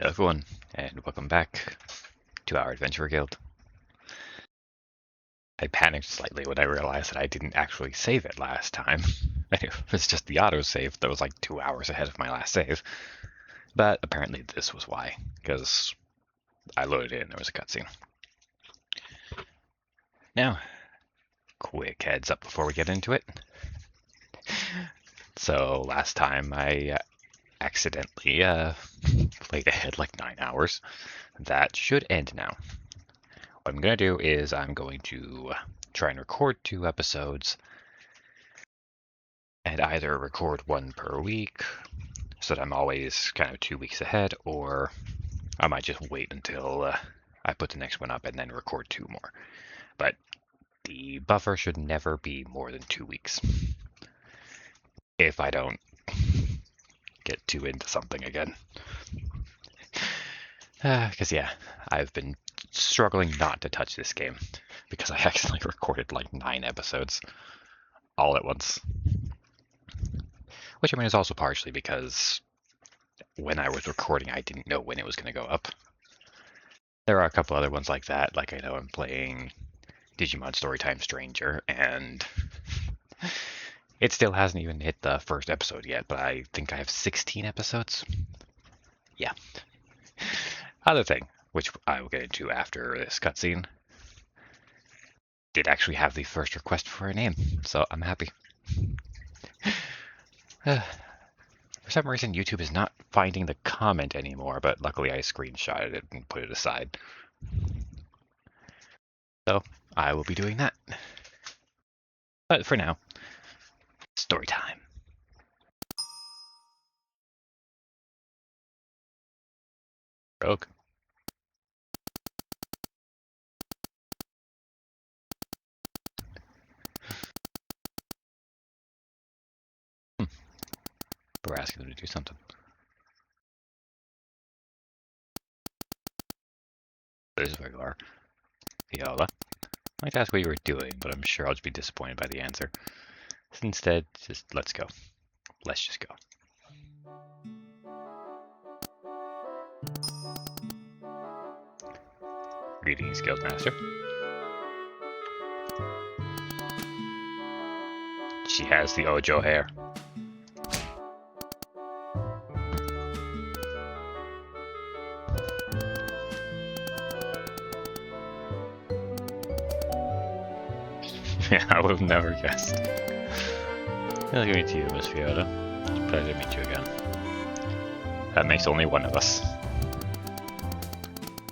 Hello everyone, and welcome back to our Adventure Guild. I panicked slightly when I realized that I didn't actually save it last time. It was just the autosave that was like 2 hours ahead of my last save. But apparently this was why, because I loaded it and there was a cutscene. Now, quick heads up before we get into it. So last time I accidentally played ahead like 9 hours. That should end now. What I'm going to do is I'm going to try and record 2 episodes and either record 1 per week so that I'm always kind of 2 weeks ahead, or I might just wait until I put the next one up and then record 2 more. But the buffer should never be more than 2 weeks if I don't get too into something again. Because yeah, I've been struggling not to touch this game because I accidentally recorded like 9 episodes all at once. Which I mean is also partially because when I was recording I didn't know when it was going to go up. There are a couple other ones like that, like I know I'm playing Digimon Storytime Stranger, and it still hasn't even hit the first episode yet, but I think I have 16 episodes. Yeah. Other thing, which I will get into after this cutscene, did actually have the first request for a name, so I'm happy. For some reason, YouTube is not finding the comment anymore, but luckily I screenshotted it and put it aside. So I will be doing that. But for now, story time. Rogue. We're asking them to do something. This is regular. Viola. I'd like to ask what you were doing, but I'm sure I'll just be disappointed by the answer. So instead, just let's go. Let's just go. Greetings, Guildmaster. She has the Ojo hair. Yeah, I would have never guessed. Nice to meet you, Miss Fiona. It's a pleasure to meet you again. That makes only one of us.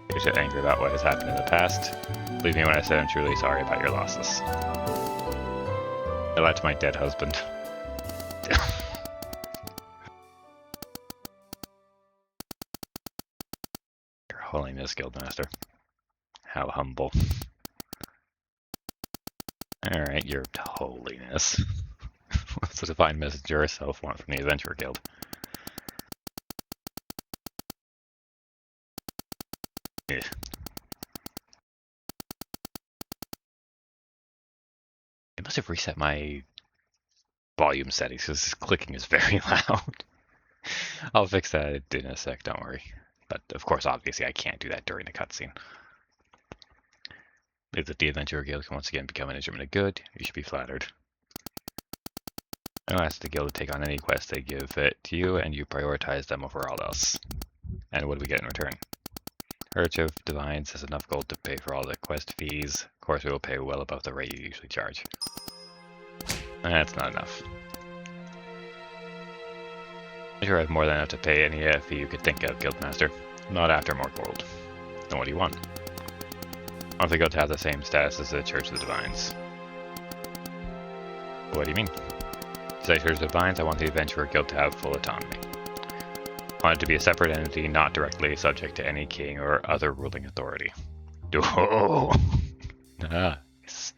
You're so angry about what has happened in the past. Believe me when I say I'm truly sorry about your losses. I lied to my dead husband. Your Holiness, Guildmaster. How humble. Alright, your Holiness. What's the divine messenger herself want from the Adventure Guild? Ugh. I must have reset my volume settings because this clicking is very loud. I'll fix that in a sec, don't worry. But of course, obviously, I can't do that during the cutscene. If the Adventure Guild can once again become an instrument of good, you should be flattered. I'll ask the guild to take on any quest they give it to you, and you prioritize them over all else. And what do we get in return? Urge of Divines has enough gold to pay for all the quest fees. Of course, we will pay well above the rate you usually charge. That's not enough. I'm sure I have more than enough to pay any fee you could think of, Guildmaster. Not after more gold. Then what do you want? I want the guild to have the same status as the Church of the Divines. What do you mean? To say Church of the Divines, I want the Adventurer Guild to have full autonomy. I want it to be a separate entity, not directly subject to any king or other ruling authority. Oh! Nice.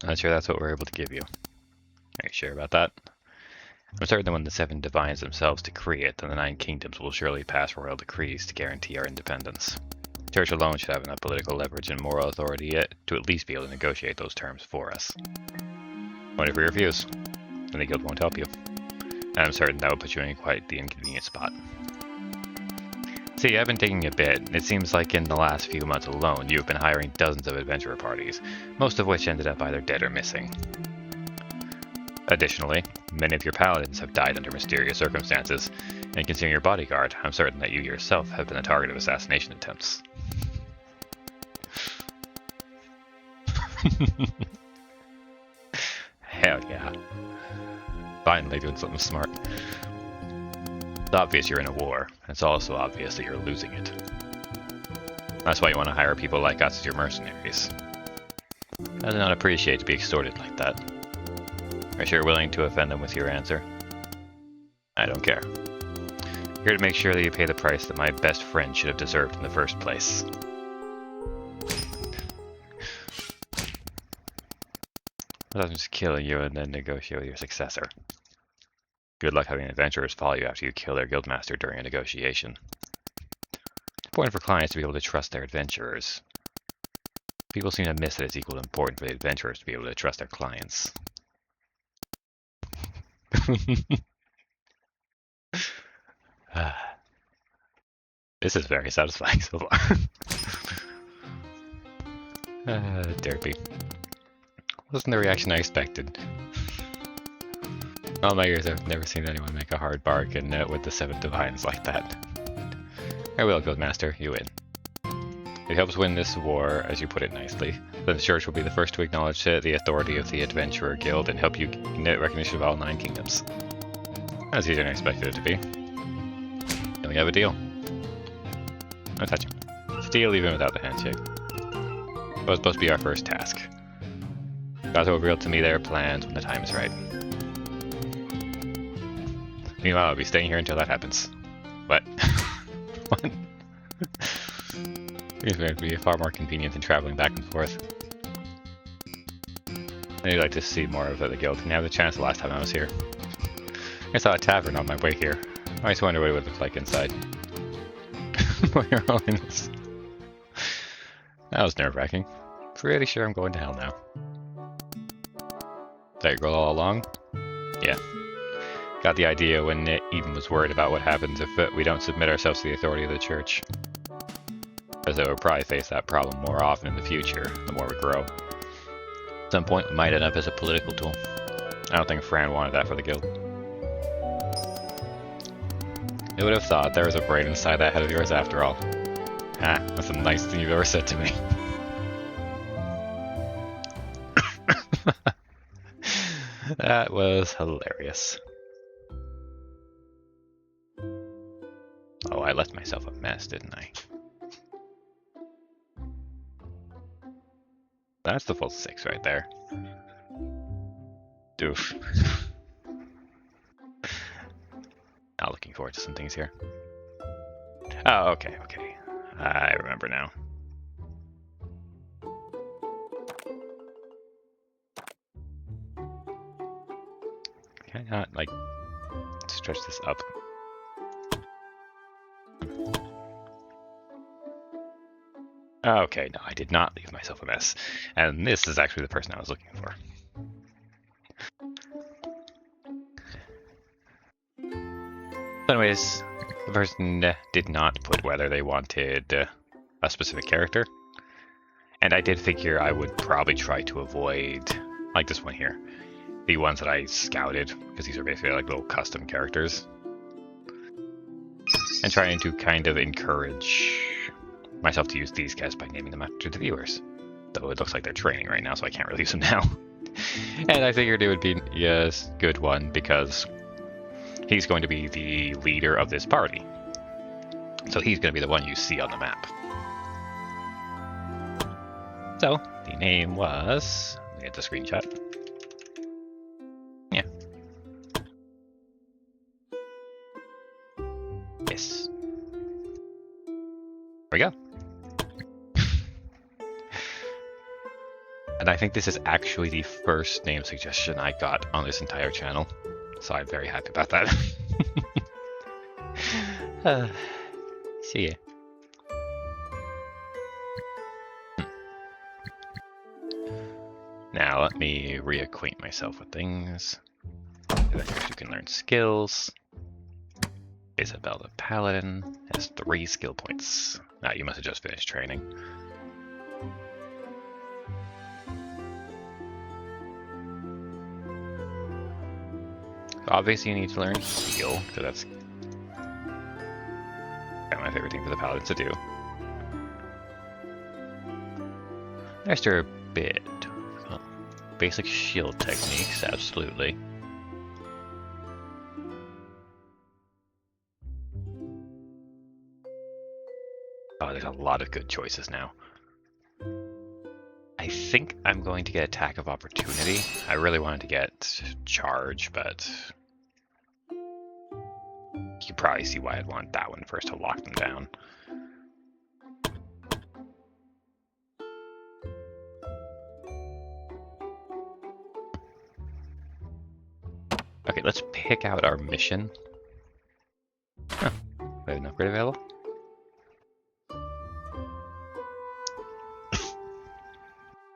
I'm sure that's what we're able to give you. Are you sure about that? I'm certain that when the 7 divines themselves decree it, then the 9 kingdoms will surely pass royal decrees to guarantee our independence. The Church alone should have enough political leverage and moral authority to at least be able to negotiate those terms for us. What if we refuse? Then the guild won't help you. I'm certain that would put you in quite the inconvenient spot. See, I've been thinking a bit. It seems like in the last few months alone, you've been hiring dozens of adventurer parties, most of which ended up either dead or missing. Additionally, many of your paladins have died under mysterious circumstances, and considering your bodyguard, I'm certain that you yourself have been the target of assassination attempts. Hell yeah. Finally doing something smart. It's obvious you're in a war. It's also obvious that you're losing it. That's why you want to hire people like us as your mercenaries. I do not appreciate to be extorted like that. Are you sure willing to offend them with your answer? I don't care. Here to make sure that you pay the price that my best friend should have deserved in the first place. Rather than just killing you and then negotiate with your successor. Good luck having adventurers follow you after you kill their guildmaster during a negotiation. It's important for clients to be able to trust their adventurers. People seem to miss that it's equally important for the adventurers to be able to trust their clients. This is very satisfying so far. Derpy. Wasn't the reaction I expected. All my years, I've never seen anyone make a hard bargain with the 7 divines like that. I will, Guildmaster, you win. It helps win this war, as you put it nicely. Then the Church will be the first to acknowledge the authority of the Adventurer Guild and help you get recognition of all 9 kingdoms. As easier than I expected it to be. Then we have a deal. No touching. Steal even without the handshake. That was supposed to be our first task. Gods will reveal to me their plans when the time is right. Meanwhile, I'll be staying here until that happens. What? What? It's going to be far more convenient than traveling back and forth. I'd like to see more of the guild. Didn't have the chance the last time I was here. I saw a tavern on my way here. I always wonder what it would look like inside. For your holiness. That was nerve-wracking. Pretty sure I'm going to hell now. Is that your goal all along? Yeah. Got the idea when Eden was worried about what happens if we don't submit ourselves to the authority of the church. As though we'll probably face that problem more often in the future, the more we grow. At some point, we might end up as a political tool. I don't think Fran wanted that for the guild. Who would have thought there was a brain inside that head of yours after all? Ah, that's the nicest thing you've ever said to me. That was hilarious. Oh, I left myself a mess, didn't I? That's the full 6 right there. Doof. Not looking forward to some things here. Oh, okay, okay. I remember now. Can I not, like, stretch this up? Okay, no, I did not leave myself a mess. And this is actually the person I was looking for. Anyways, the person did not put whether they wanted a specific character. And I did figure I would probably try to avoid, like this one here, the ones that I scouted, because these are basically like little custom characters. And trying to kind of encourage myself to use these guys by naming them after the viewers. Though it looks like they're training right now, so I can't really use them now. And I figured it would be a good one because he's going to be the leader of this party. So he's going to be the one you see on the map. So the name was... Let me get the screenshot. Yeah. Yes. There we go. And I think this is actually the first name suggestion I got on this entire channel. So I'm very happy about that. See ya. Now let me reacquaint myself with things. Adventurers who can learn skills. Isabel the Paladin has 3 skill points. Ah, you must have just finished training. Obviously, you need to learn heal, because that's kind of my favorite thing for the Paladins to do. There's a bit. Oh, basic shield techniques, absolutely. Oh, there's a lot of good choices now. I think I'm going to get Attack of Opportunity. I really wanted to get Charge, but you can probably see why I'd want that one first to lock them down. Okay, let's pick out our mission. Huh, we have an upgrade available?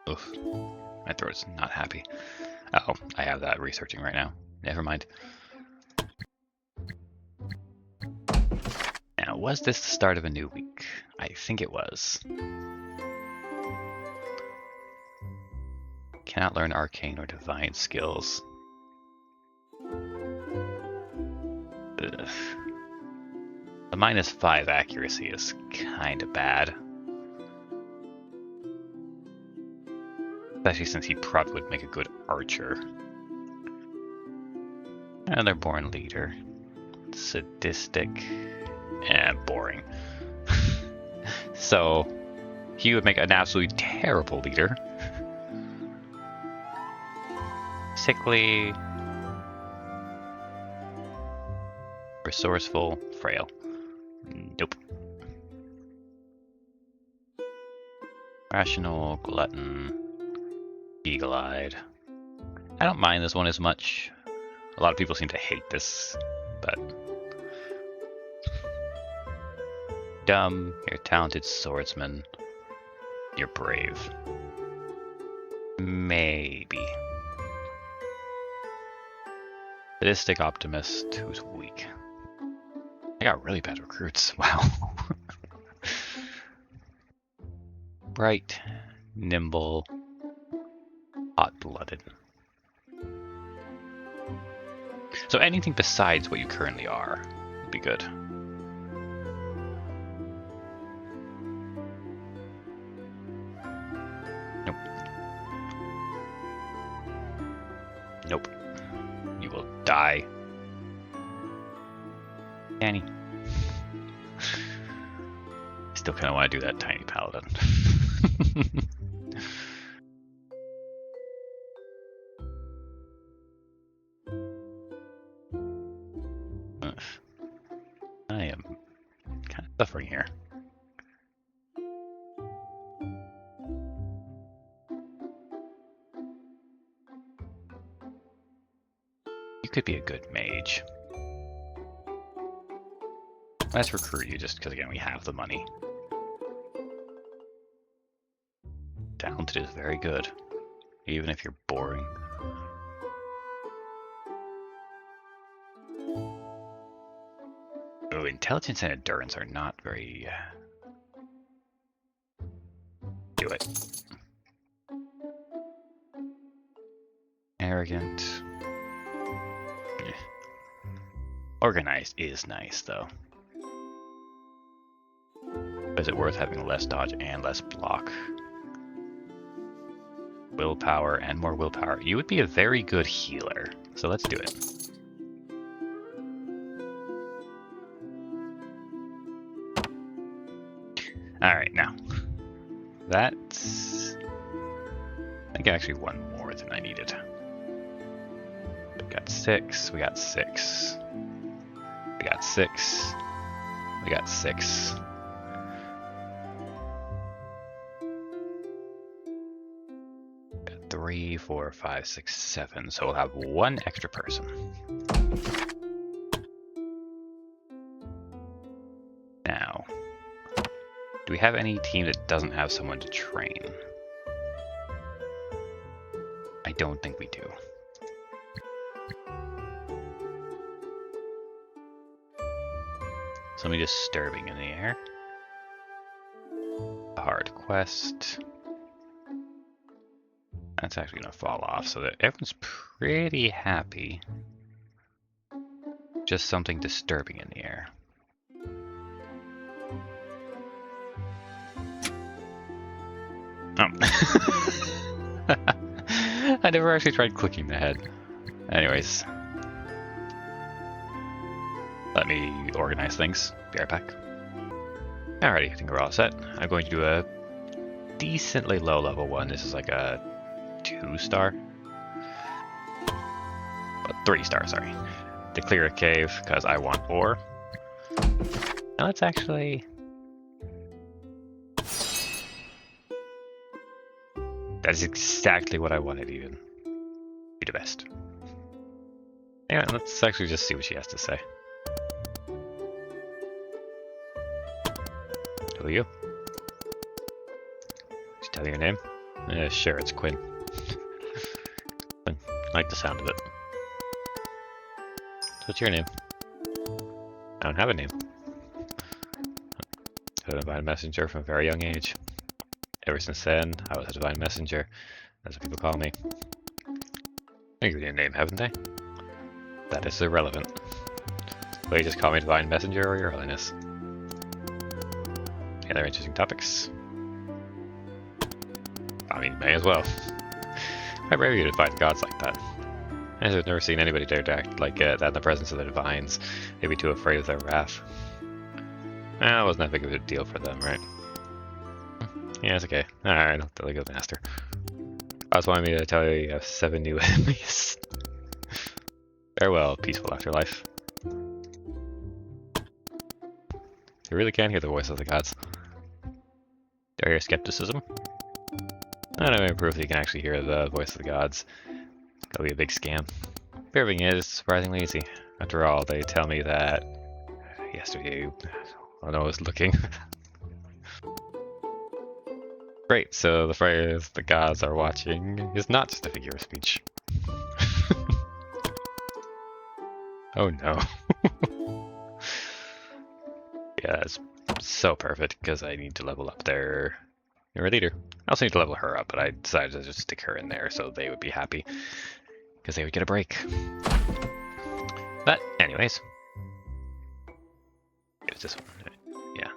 Oof, my throat's not happy. Oh, I have that researching right now. Never mind. Now, was this the start of a new week? I think it was. Cannot learn arcane or divine skills. Ugh. The -5 accuracy is kinda bad. Especially since he probably would make a good archer. Another born leader. Sadistic and boring. So he would make an absolutely terrible leader. Sickly. Resourceful. Frail. Nope. Rational. Glutton. Eagle-eyed. I don't mind this one as much. A lot of people seem to hate this, but... Dumb, you're a talented swordsman. You're brave. Maybe. Sadistic optimist who's weak. I got really bad recruits, wow. Bright, nimble, hot-blooded. So anything besides what you currently are would be good. Nope. Nope. You will die. Danny. Still kind of want to do that tiny paladin. I am kind of suffering here. You could be a good mage. Let's recruit you just because, again, we have the money. Talented is very good, even if you're boring. Oh, intelligence and endurance are not very... Do it. Arrogant. Eh. Organized is nice, though. Is it worth having less dodge and less block? Willpower and more willpower. You would be a very good healer, so let's do it. Alright, now. That's... I think I actually won more than I needed. We got 6, we got 6. We got 6. We got 6. Got 3, 4, 5, 6, 7. So we'll have 1 extra person. Now, do we have any team that doesn't have someone to train? I don't think we do. Something disturbing in the air. A hard quest. That's actually going to fall off, so that everyone's pretty happy. Just something disturbing in the air. Oh. I never actually tried clicking the head. Anyways. Let me organize things. Be right back. Alrighty, I think we're all set. I'm going to do a decently low level one. This is like a 2-star. But 3-star, sorry. To clear a cave, because I want ore. Now let's actually... That is exactly what I wanted, even. Be the best. Anyway, let's actually just see what she has to say. Who are you? Just tell your name? Sure, it's Quinn. I like the sound of it. What's your name? I don't have a name. A divine messenger from a very young age. Ever since then, I was a divine messenger. That's what people call me. They give you a name, haven't they? That is irrelevant. Will you just call me divine messenger or your holiness? Any other interesting topics? I mean, may as well. Quite brave of you to fight gods like that. I've never seen anybody dare to act like that in the presence of the divines. They'd be too afraid of their wrath. Well, it wasn't that big of a deal for them, right? Yeah, it's okay. Alright, I'll tell you the master. I was wanting me to tell you have 7 new enemies. Farewell, peaceful afterlife. You really can hear the voice of the gods. Do I hear skepticism? I don't know proof that you can actually hear the voice of the gods. That'll be a big scam. Proving is surprisingly easy. After all, they tell me that yesterday when I was looking. Great, so the phrase "the gods are watching" is not just a figure of speech. Oh no. Yeah, that's so perfect because I need to level up their leader. I also need to level her up, but I decided to just stick her in there so they would be happy because they would get a break. But anyways, it was this one. Yeah.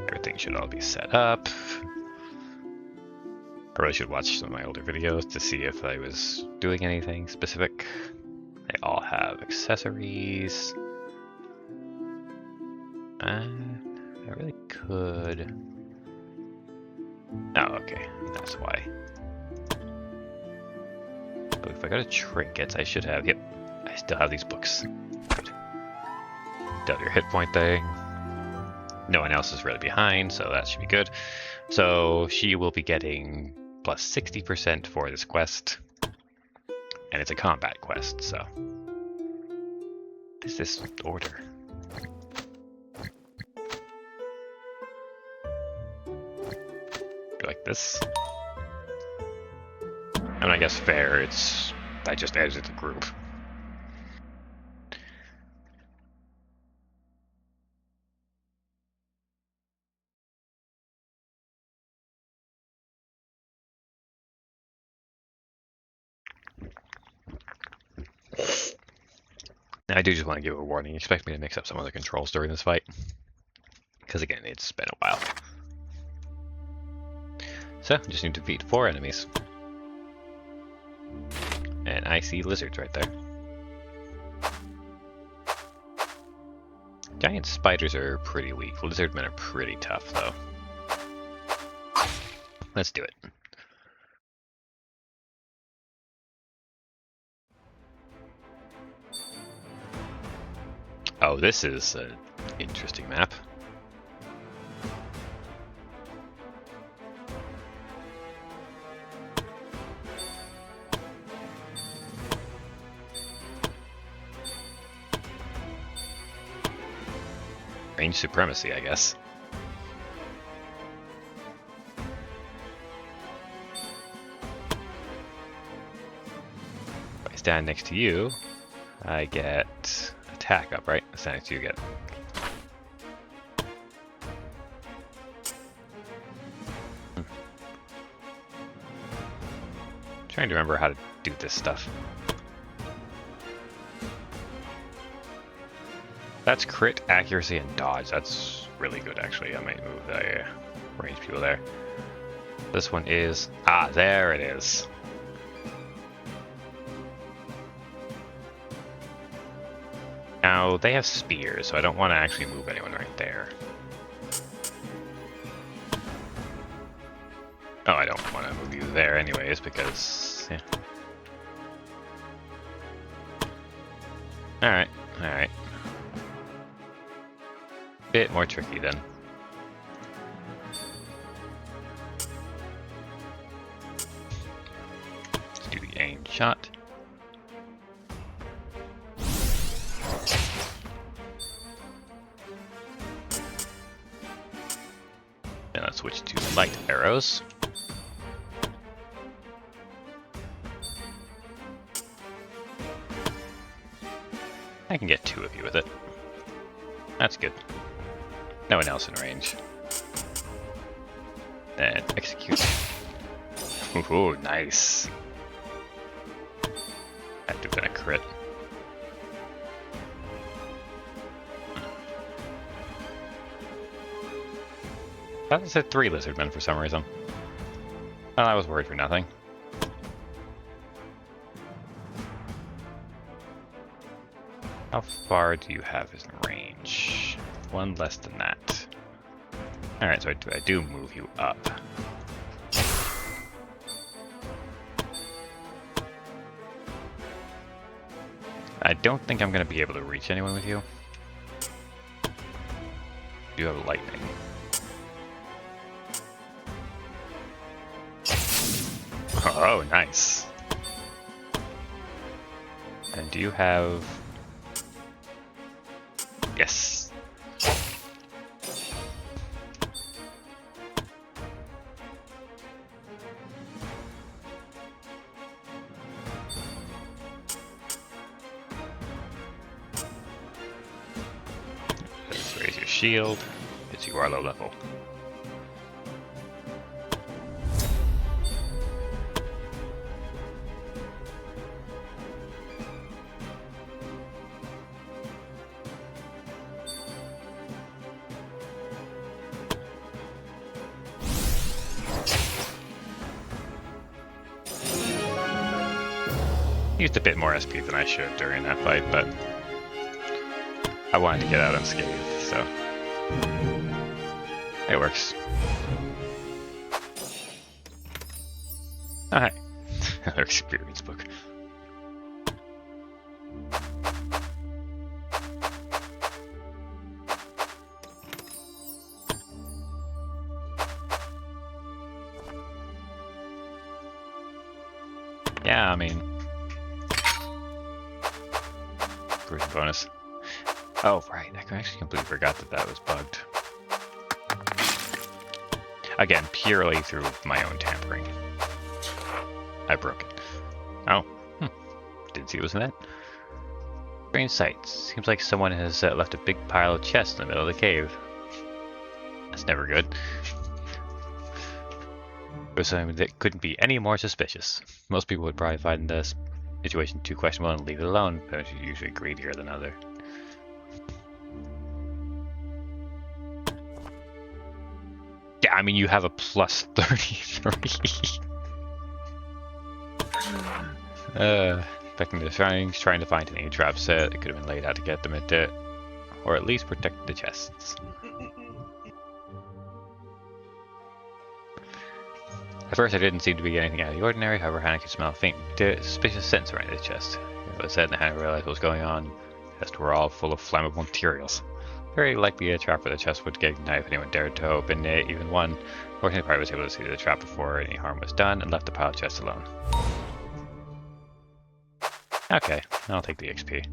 Everything should all be set up. I really should watch some of my older videos to see if I was doing anything specific. They all have accessories. I really could. Oh, okay. That's why. But if I go to trinkets, I should have. Yep. I still have these books. Good. Double your hit point thing. No one else is really behind, so that should be good. So she will be getting plus 60% for this quest. And it's a combat quest, so. What is this order? Go like this. I mean, I guess fair, it's. I just exit the group. I do just want to give a warning. Expect me to mix up some of the controls during this fight. Because again, it's been a while. So, just need to defeat 4 enemies. And I see lizards right there. Giant spiders are pretty weak. Lizardmen are pretty tough, though. Let's do it. Oh, this is an interesting map. Range supremacy, I guess. If I stand next to you, I get attack up, right? That's the next you get. Trying to remember how to do this stuff. That's crit, accuracy, and dodge. That's really good, actually. I might move the range people there. This one is... Ah, there it is. Now, they have spears, so I don't want to actually move anyone right there. Oh, I don't want to move you there anyways, because... Yeah. Alright, alright. Bit more tricky then. Let's do the aim shot. Then let's switch to light arrows. I can get 2 of you with it. That's good. No one else in range. Then execute. Ooh, nice. That would have been a crit. I thought it said 3 lizardmen for some reason. Well, I was worried for nothing. How far do you have in range? 1 less than that. Alright, so I do move you up. I don't think I'm going to be able to reach anyone with you. You have lightning. Oh, nice. And do you have... Yes. Let's raise your shield, because you are low level. Used a bit more SP than I should during that fight, but I wanted to get out unscathed, so it works. Oh, hi. Another experience book. Yeah, I mean... bonus. Oh, right. I actually completely forgot that that was bugged. Again, purely through my own tampering. I broke it. Oh. Didn't see it was in that. Strange sight. Seems like someone has left a big pile of chests in the middle of the cave. That's never good. It was something that couldn't be any more suspicious. Most people would probably find this situation too questionable and leave it alone, but she's usually greedier than others. Yeah, I mean, you have a plus 33. Expecting the shrines, trying to find any traps that could have been laid out to get them at it, or at least protect the chests. At first, I didn't seem to be anything out of the ordinary. However, Hannah could smell a faint, suspicious scent surrounding the chest. It was said that Hannah realized what was going on. The chests were all full of flammable materials. Very likely a trap for the chest would get ignited if anyone dared to open it, even one. Fortunately, the party was able to see the trap before any harm was done and left the pile of chests alone. Okay, I'll take the XP.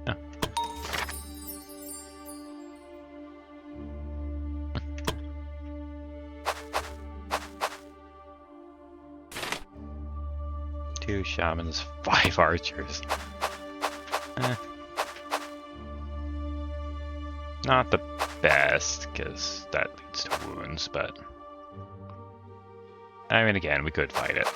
Oh. Two shamans, 5 archers. Eh. Not the best, because that leads to wounds, but... I mean, again, we could fight it.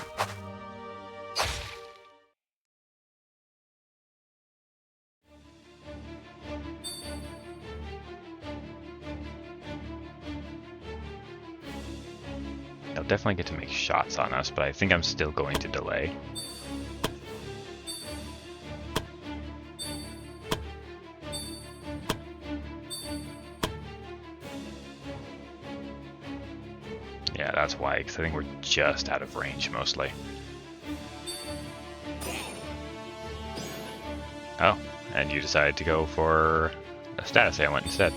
They'll definitely get to make shots on us, but I think I'm still going to delay. Yeah, that's why, because I think we're just out of range, mostly. Oh, and you decided to go for a status ailment instead.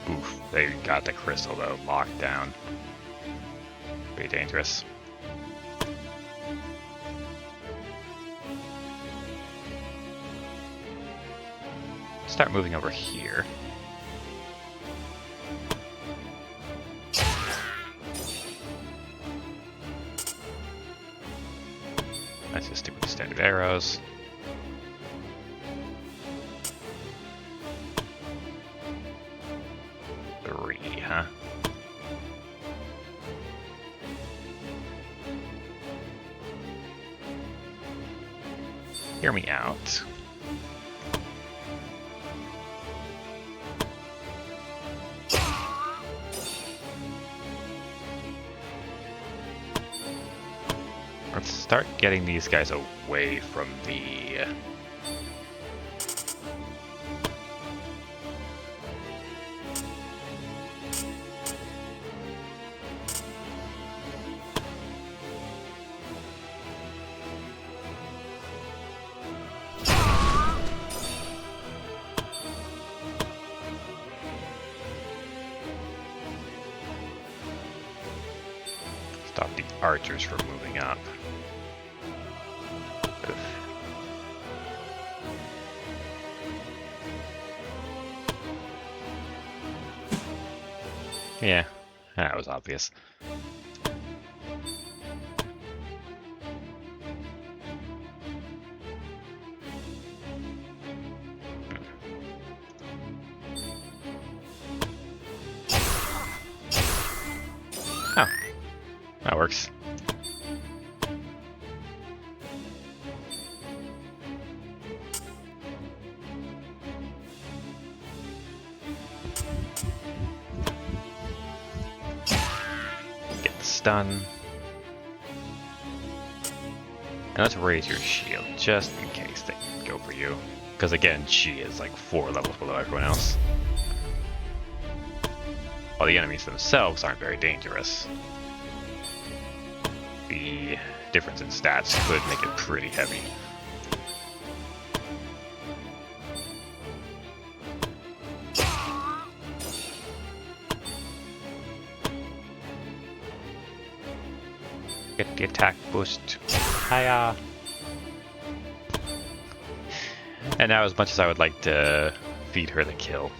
Oof, they got the crystal, though, locked down. Pretty dangerous. Start moving over here. Let's just stick with the standard arrows. Three, huh? Hear me out. Let's start getting these guys away from the... Stop the archers from moving up. Oof. Yeah, that was obvious. Oh, that works. Get the stun. And let's raise your shield, just in case they go for you. Because again, she is like 4 levels below everyone else. While the enemies themselves aren't very dangerous. The difference in stats could make it pretty heavy. Get the attack boost. Hiya! And now, as much as I would like to feed her the kill,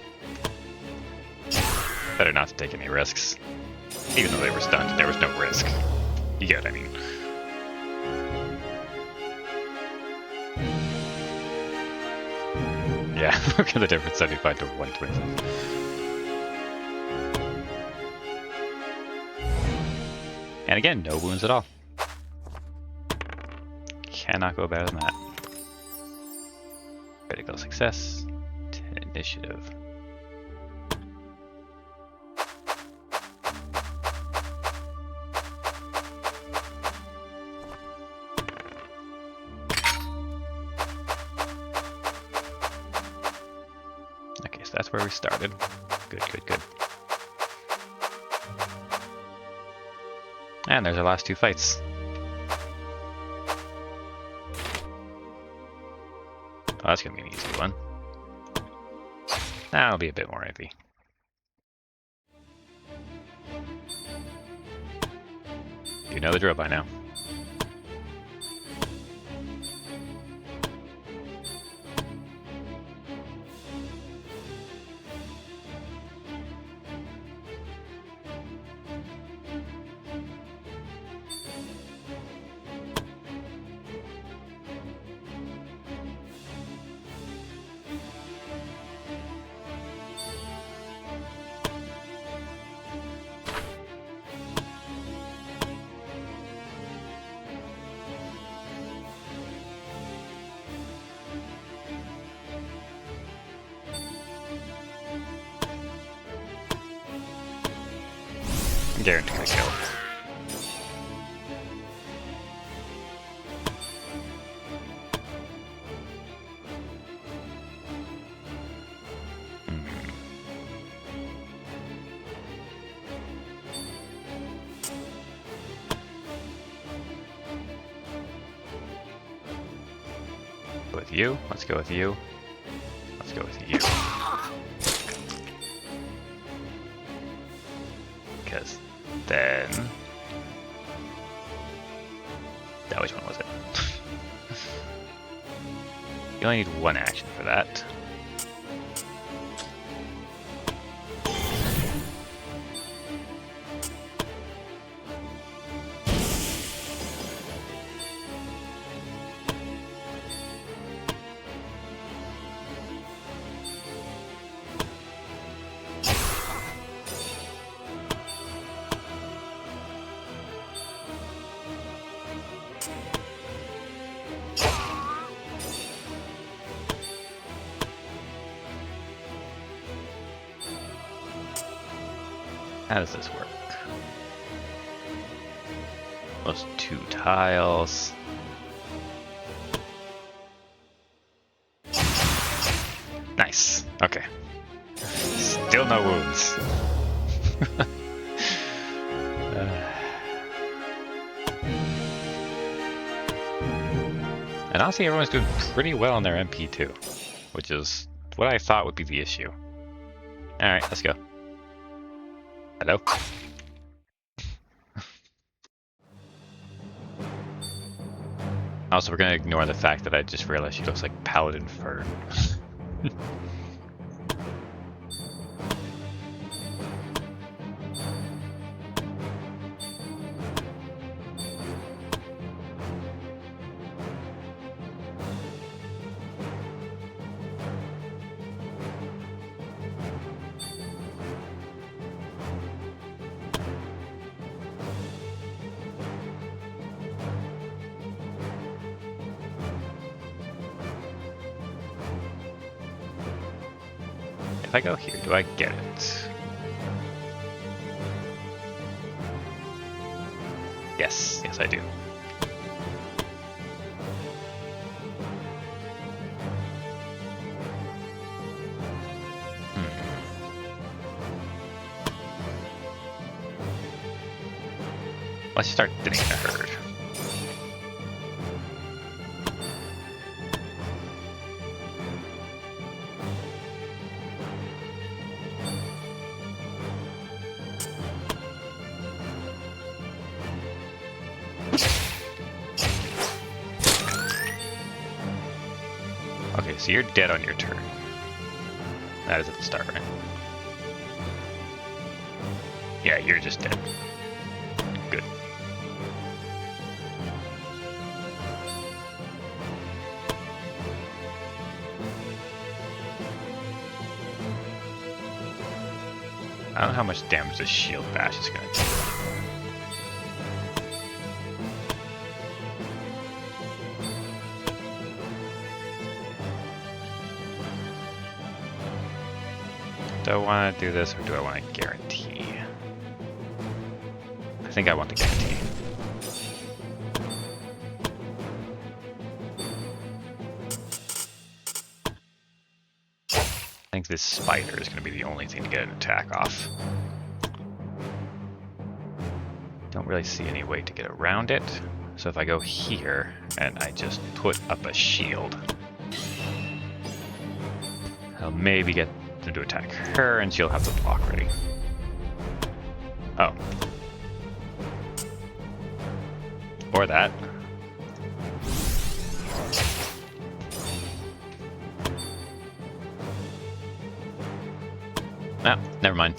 better not to take any risks. Even though they were stunned, there was no risk. You get what I mean. Yeah, look at the difference, 75 to 125. And again, no wounds at all. Cannot go better than that. Critical success to initiative. Okay, so that's where we started. Good, good, good. And there's our last 2 fights. Oh, that's gonna be an easy one. That'll be a bit more heavy. You know the drill by now. Guaranteed a kill. With you. Let's go with you. Let's go with you. Because then... That which one was it? You only need one action for that. How does this work? Those 2 tiles. Nice. Okay. Still no wounds. And honestly, everyone's doing pretty well on their MP too, which is what I thought would be the issue. Alright, let's go. Hello? Also, we're gonna ignore the fact that I just realized she looks like Paladin Fern. If I go here, do I get it? Yes, yes I do. Let's start thinning the herd. Okay, so you're dead on your turn. That is at the start, right? Yeah, you're just dead. Good. I don't know how much damage this shield bash is going to do. Do I want to do this or do I want to guarantee? I think I want the guarantee. I think this spider is going to be the only thing to get an attack off. Don't really see any way to get around it. So if I go here and I just put up a shield, I'll maybe get them to attack her and she'll have the block ready. Oh. Or that. No, never mind.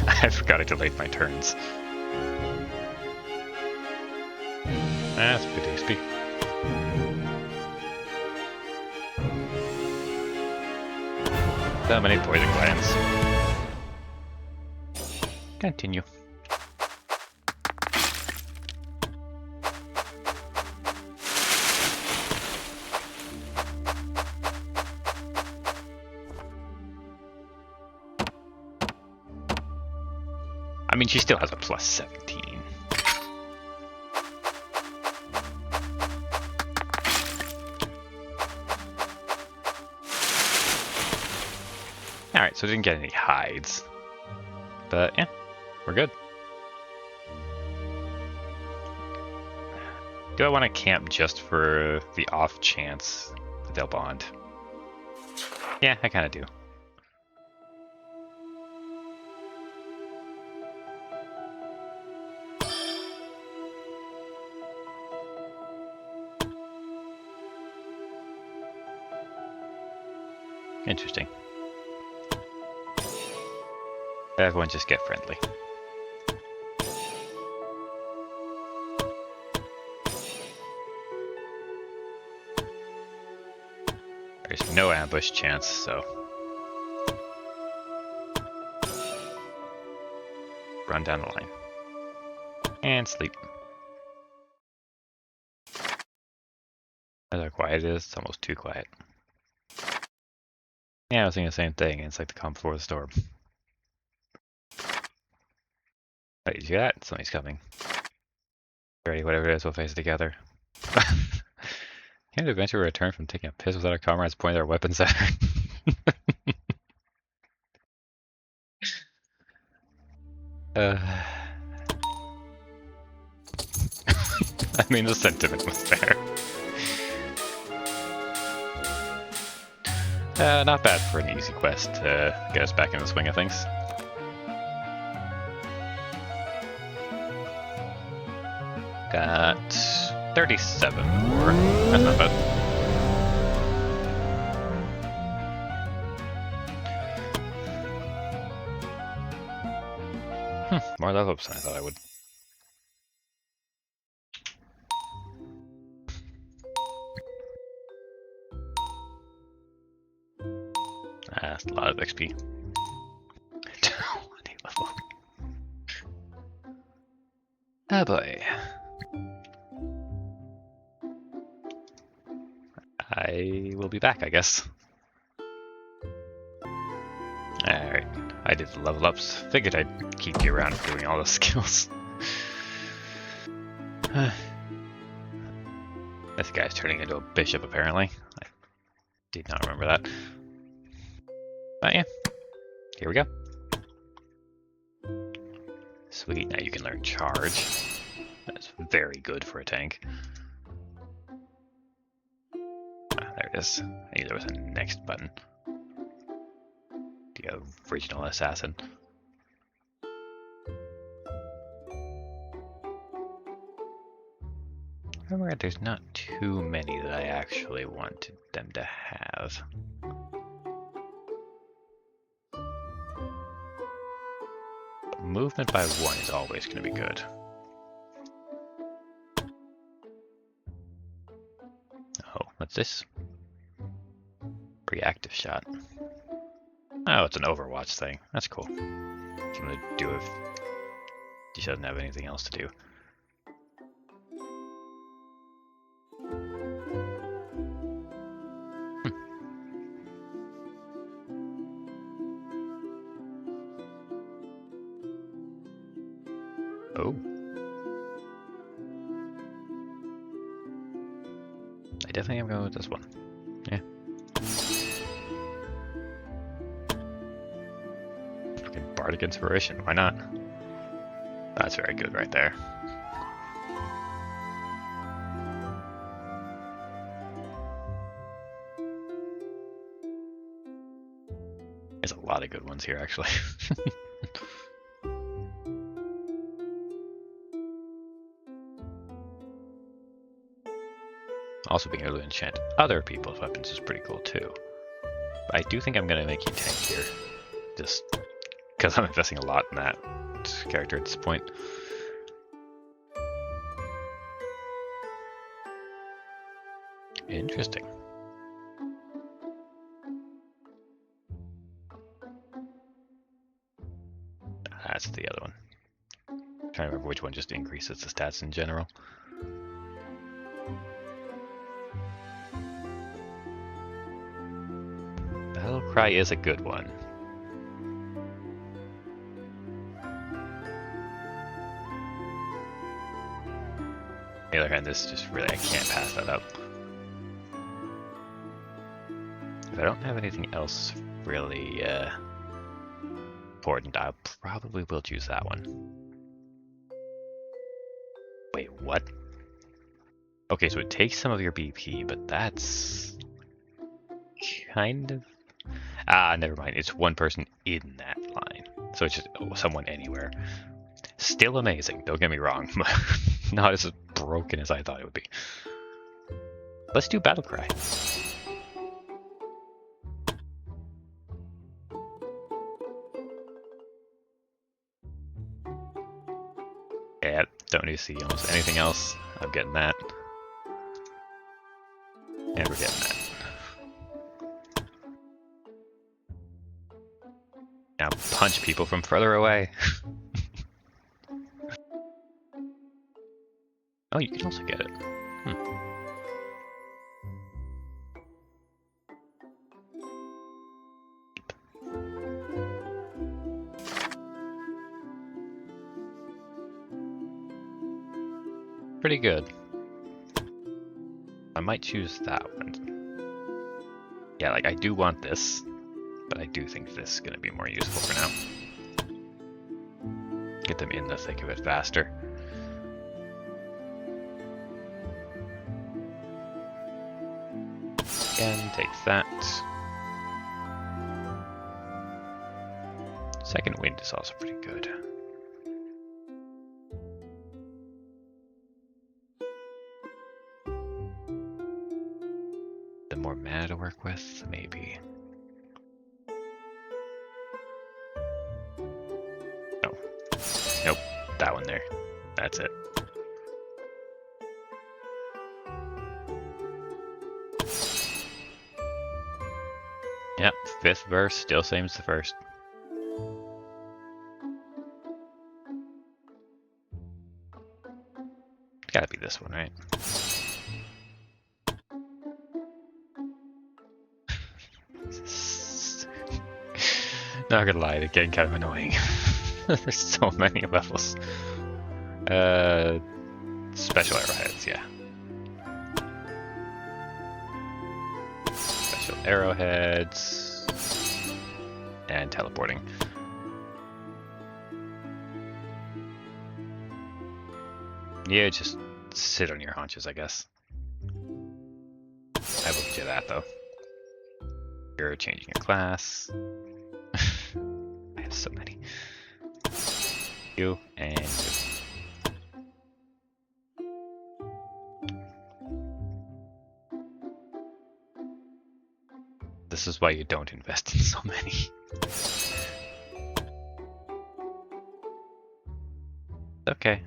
I forgot I delayed my turns. That's pretty tasty. So many poison glands. Continue. I mean, she still has a plus 17. Alright, so I didn't get any hides. But yeah, we're good. Do I want to camp just for the off chance that they'll bond? Yeah, I kind of do. Interesting. Everyone just get friendly. There's no ambush chance, so run down the line. And sleep. As how quiet it is, it's almost too quiet. Yeah, I was thinking the same thing. It's like the calm before the storm. Wait, did you hear that? Somebody's coming. Ready, whatever it is, we'll face it together. Can't adventure return from taking a piss without our comrades pointing their weapons at her. I mean, the sentiment was there. Not bad for an easy quest to get us back in the swing of things. Got 37 more. That's not bad. More level ups than I thought I would. That's a lot of XP. Level. Oh boy. I will be back, I guess. Alright, I did the level ups. Figured I'd keep you around doing all the skills. This guy's turning into a bishop, apparently. I did not remember that. But yeah, here we go. Sweet, now you can learn charge. That's very good for a tank. There it is. I knew there was a next button. The original assassin. Remember, there's not too many that I actually wanted them to have. Movement by 1 is always going to be good. Oh, what's this? Reactive shot. Oh, it's an Overwatch thing. That's cool. Something to do if she doesn't have anything else to do. Oh. I definitely am going with this one. Yeah. Fucking Bardic Inspiration, why not? That's very good right there. There's a lot of good ones here, actually. Also being able to enchant other people's weapons is pretty cool too. But I do think I'm going to make you tank here. Just because I'm investing a lot in that character at this point. Interesting. That's the other one. I'm trying to remember which one just increases the stats in general. Battle Cry is a good one. the other hand, this just really, I can't pass that up. If I don't have anything else really important, I probably will choose that one. Wait, what? Okay, so it takes some of your BP, but that's kind of... Ah, never mind. It's one person in that line. So it's just someone anywhere. Still amazing, don't get me wrong. Not as broken as I thought it would be. Let's do Battle Cry. Yeah, don't need to see almost anything else. I'm getting that. And we're getting that. Now punch people from further away. Oh, you can also get it. Pretty good. I might choose that one. Yeah, like I do want this, but I do think this is going to be more useful for now. Get them in the thick of it faster. Again, take that. Second wind is also pretty good. The more mana to work with, maybe. No. Nope. That one there. That's it. Yep, 5th verse, still same as the 1st. Gotta be this one, right? Not gonna lie, they're getting kind of annoying. There's so many levels. Special arrowheads, yeah. Special arrowheads. And teleporting. Yeah, just sit on your haunches, I guess. I will do that, though. You're changing your class. I have so many. You and you. This is why you don't invest in so many. Okay.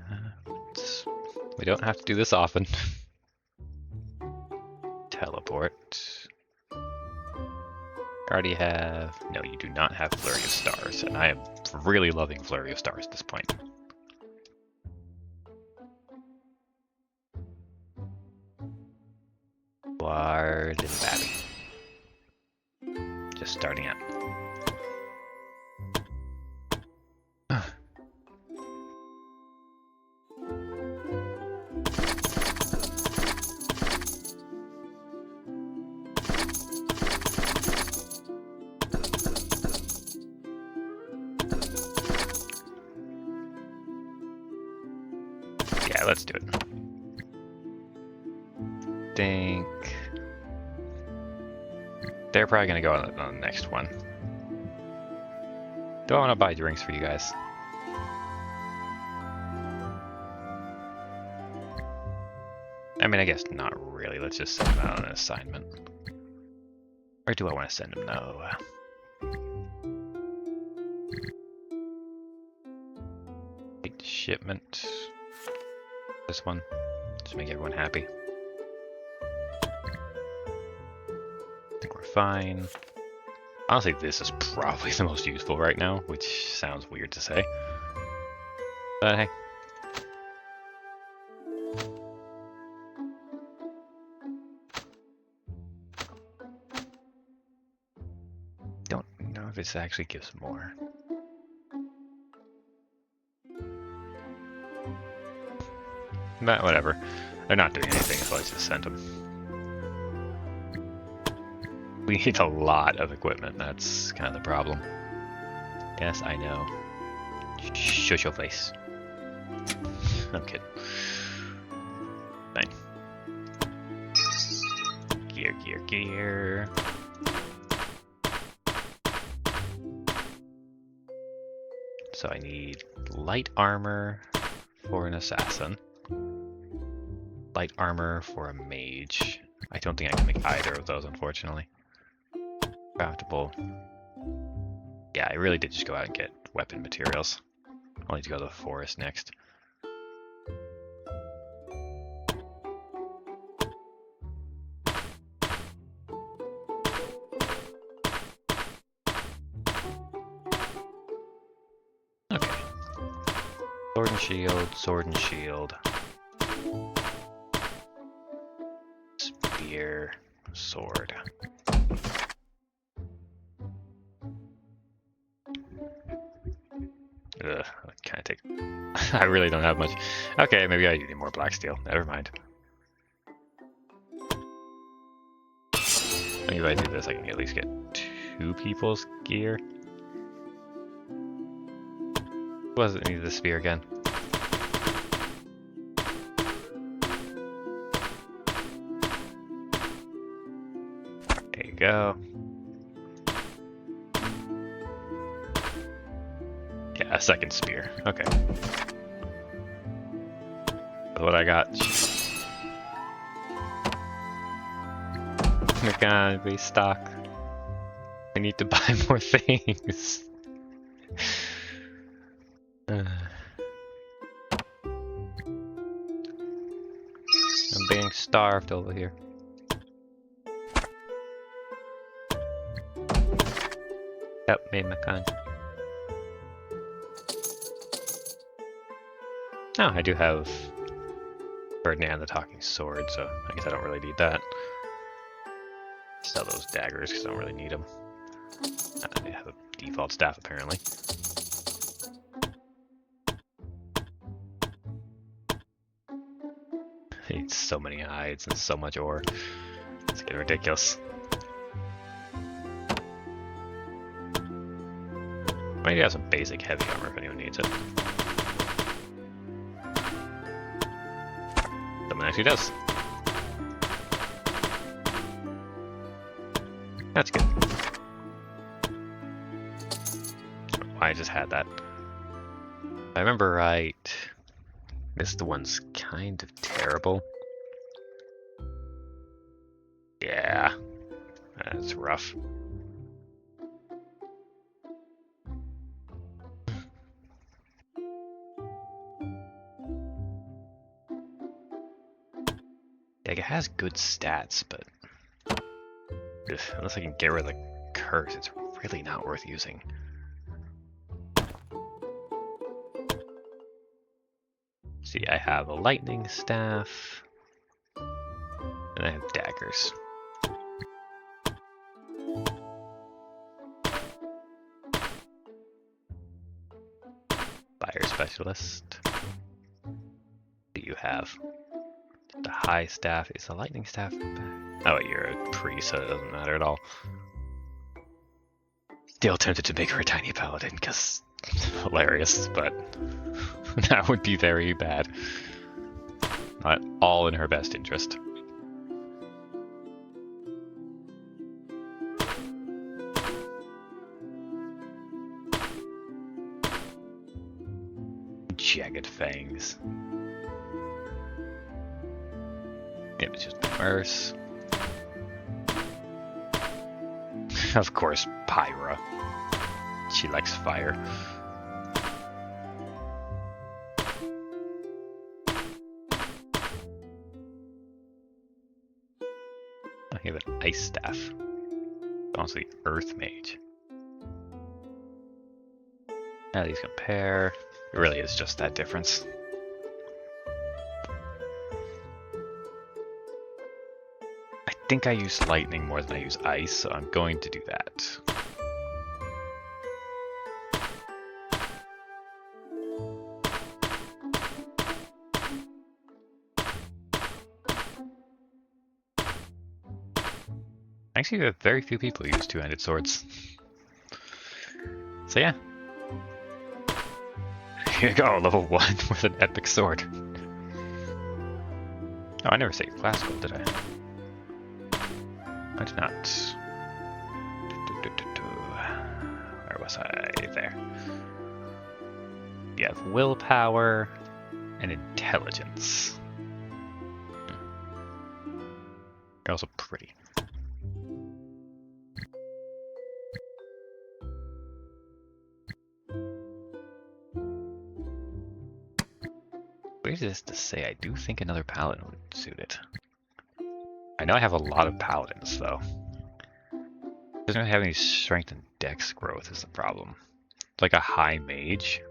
We don't have to do this often. Teleport. Already have... No, you do not have Flurry of Stars, and I am really loving Flurry of Stars at this point. Large and Babby. Just starting out. Yeah, let's do it. Think they're probably gonna go on the next one. Do I want to buy drinks for you guys? I mean, I guess not really. Let's just send them out on an assignment. Or do I want to send them? No. Take the shipment. This one. Just make everyone happy. I think we're fine. Honestly, this is probably the most useful right now, which sounds weird to say. But hey. Don't know if this actually gives more. But whatever. They're not doing anything, so let's just send them. We need a lot of equipment, that's kind of the problem. Yes, I know. Shush your face. I'm kidding. Fine. Gear, gear, gear. So I need light armor for an assassin. Light armor for a mage. I don't think I can make either of those, unfortunately. Craftable. Yeah, I really did just go out and get weapon materials. I'll need to go to the forest next. Okay. Sword and shield, sword and shield. Spear, sword. Ugh, that kind of take. I really don't have much. Okay, maybe I need more black steel. Never mind. Maybe if I do this, I can at least get 2 people's gear. Who was it? Need the spear again. There you go. Yeah, a second spear. Okay. What I got? Oh my god, restock. I need to buy more things. I'm being starved over here. Help me, Makan. Oh, I do have Ferdinand the Talking Sword, so I guess I don't really need that. Sell those daggers because I don't really need them. I have a default staff apparently. I need so many hides and so much ore. It's getting ridiculous. I need to have some basic heavy armor if anyone needs it. Someone actually does. That's good. I just had that. If I remember right, this one's kind of terrible. Yeah, that's rough. Like, it has good stats, but unless I can get rid of the curse, it's really not worth using. See, I have a lightning staff, and I have daggers. Fire specialist. What do you have? The high staff is a lightning staff. Oh, you're a priest, so it doesn't matter at all. Still tempted to make her a tiny paladin, because hilarious, but that would be very bad. Not all in her best interest. Jagged fangs. It was just Merce. Of course, Pyra. She likes fire. I have an ice staff. Also the earth mage. Now these compare. It really is just that difference. I think I use lightning more than I use ice, so I'm going to do that. Actually, there are very few people who use two-handed swords. So yeah. Here you go, level 1 with an epic sword. Oh, I never saved classical, did I? I did not. Where was I? There. You have willpower and intelligence. You're also pretty. What is this to say? I do think another paladin would suit it. I know I have a lot of paladins, though. Doesn't really have any strength and dex growth is the problem. It's like a high mage.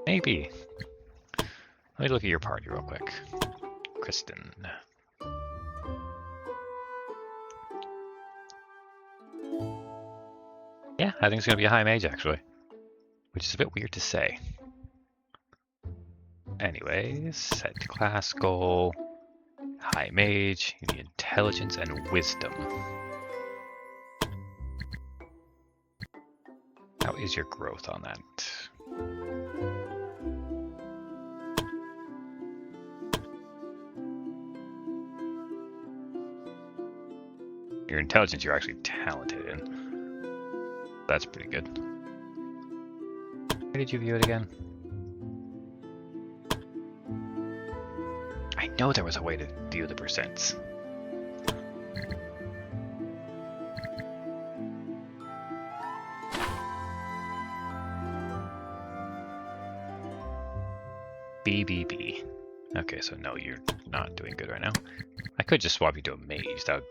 Maybe. Let me look at your party real quick. Kristen. Yeah, I think it's going to be a high mage, actually. Which is a bit weird to say. Anyways, set class goal. High mage. You need intelligence and wisdom. How is your growth on that? Your intelligence you're actually talented in. That's pretty good. Where did you view it again? I know there was a way to view the percents. BBB. Okay, so no, you're not doing good right now. I could just swap you to a mage. That would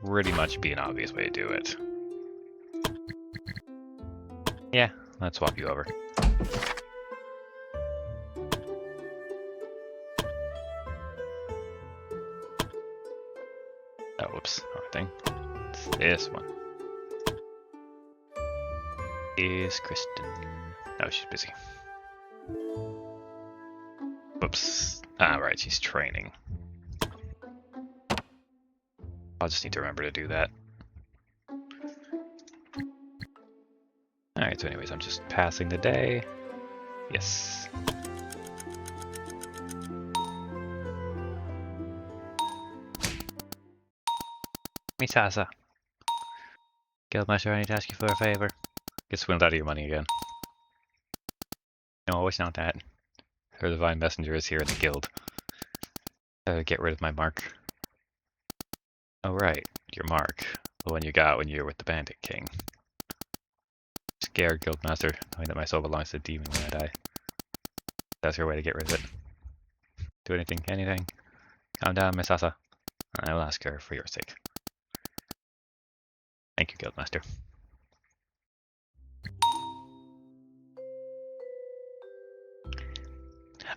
pretty much be an obvious way to do it. Yeah, let's swap you over. Oh, whoops, wrong thing. It's this one. Is Kristen? No, she's busy. Whoops. Ah, right, she's training. I'll just need to remember to do that. Alright, so anyways, I'm just passing the day. Yes. Misasa. Guildmaster, I need to ask you for a favor. Get swindled out of your money again. No, it's not that. Her divine messenger is here in the guild. Get rid of my mark. Oh right, your mark. The one you got when you were with the Bandit King. Scared Guildmaster, knowing that my soul belongs to the demon when I die. That's her way to get rid of it. Do anything, anything. Calm down, Miss Asa. I will ask her for your sake. Thank you, Guildmaster.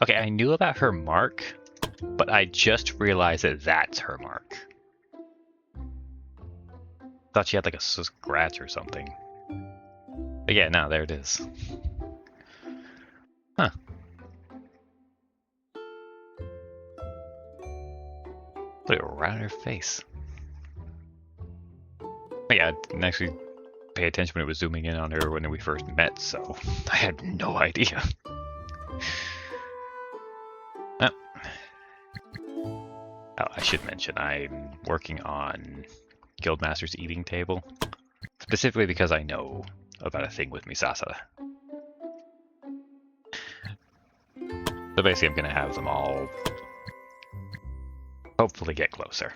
Okay, I knew about her mark, but I just realized that that's her mark. Thought she had like a scratch or something. But yeah, no, there it is. Huh. Put it right on her face. But yeah, I didn't actually pay attention when it was zooming in on her when we first met, so I had no idea. Oh, I should mention, I'm working on Guildmaster's eating table, specifically because I know about a thing with Misasa. So basically I'm going to have them all hopefully get closer.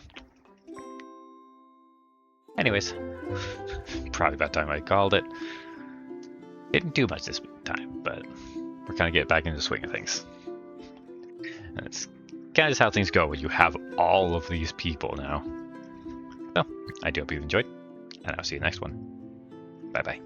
Anyways, probably about time I called it. Didn't do much this time, but we're kind of getting back into the swing of things. And it's kind of just how things go when you have all of these people now. So, I do hope you've enjoyed, and I'll see you next one. Bye-bye.